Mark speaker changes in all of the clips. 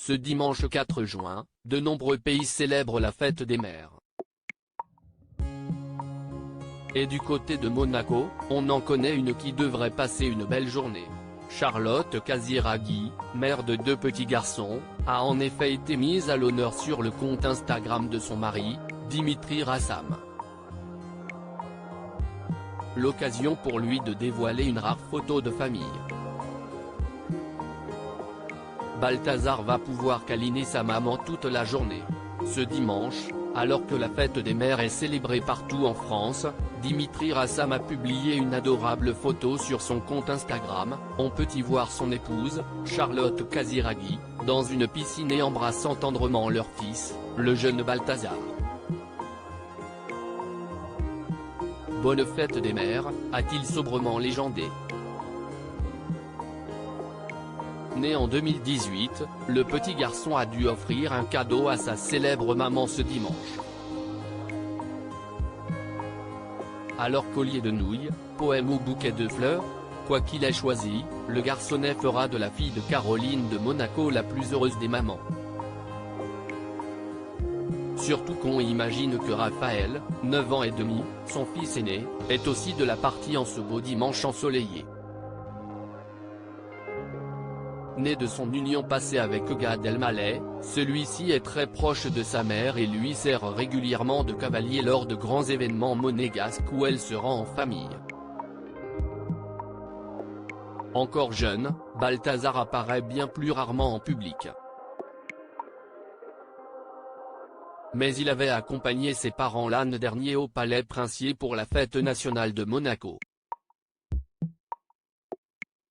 Speaker 1: Ce dimanche 4 juin, de nombreux pays célèbrent la fête des mères. Et du côté de Monaco, on en connaît une qui devrait passer une belle journée. Charlotte Casiraghi, mère de 2 petits garçons, a en effet été mise à l'honneur sur le compte Instagram de son mari, Dimitri Rassam. L'occasion pour lui de dévoiler une rare photo de famille. Balthazar va pouvoir câliner sa maman toute la journée. Ce dimanche, alors que la fête des mères est célébrée partout en France, Dimitri Rassam a publié une adorable photo sur son compte Instagram. On peut y voir son épouse, Charlotte Casiraghi, dans une piscine et embrassant tendrement leur fils, le jeune Balthazar. Bonne fête des mères, a-t-il sobrement légendé. Né en 2018, le petit garçon a dû offrir un cadeau à sa célèbre maman ce dimanche. Alors collier de nouilles, poème ou bouquet de fleurs, quoi qu'il ait choisi, le garçonnet fera de la fille de Caroline de Monaco la plus heureuse des mamans. Surtout qu'on imagine que Raphaël, 9 ans et demi, son fils aîné, est aussi de la partie en ce beau dimanche ensoleillé. Né de son union passée avec Gad Elmaleh, celui-ci est très proche de sa mère et lui sert régulièrement de cavalier lors de grands événements monégasques où elle se rend en famille. Encore jeune, Balthazar apparaît bien plus rarement en public. Mais il avait accompagné ses parents l'an dernier au Palais Princier pour la fête nationale de Monaco.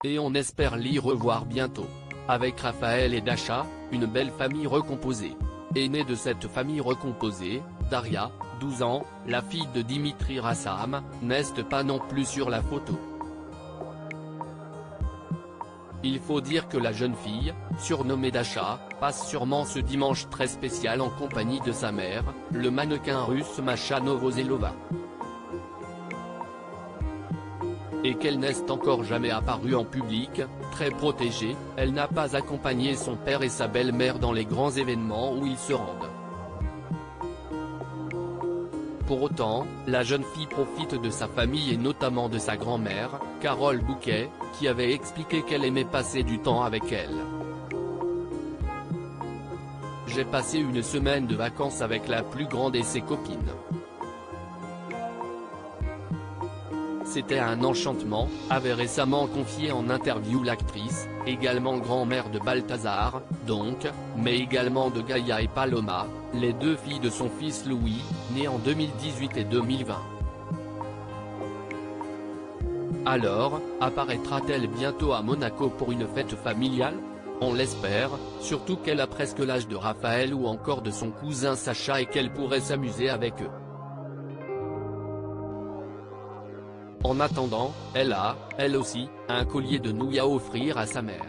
Speaker 1: Et on espère l'y revoir bientôt. Avec Raphaël et Dasha, une belle famille recomposée. Aînée de cette famille recomposée, Daria, 12 ans, la fille de Dimitri Rassam, n'est pas non plus sur la photo. Il faut dire que la jeune fille, surnommée Dasha, passe sûrement ce dimanche très spécial en compagnie de sa mère, le mannequin russe Masha Novoselova. Et qu'elle n'est encore jamais apparue en public, très protégée, elle n'a pas accompagné son père et sa belle-mère dans les grands événements où ils se rendent. Pour autant, la jeune fille profite de sa famille et notamment de sa grand-mère, Carole Bouquet, qui avait expliqué qu'elle aimait passer du temps avec elle. J'ai passé une semaine de vacances avec la plus grande et ses copines. C'était un enchantement, avait récemment confié en interview l'actrice, également grand-mère de Balthazar, donc, mais également de Gaïa et Paloma, les 2 filles de son fils Louis, nés en 2018 et 2020. Alors, apparaîtra-t-elle bientôt à Monaco pour une fête familiale? On l'espère, surtout qu'elle a presque l'âge de Raphaël ou encore de son cousin Sacha et qu'elle pourrait s'amuser avec eux. En attendant, elle a, elle aussi, un collier de nouilles à offrir à sa mère.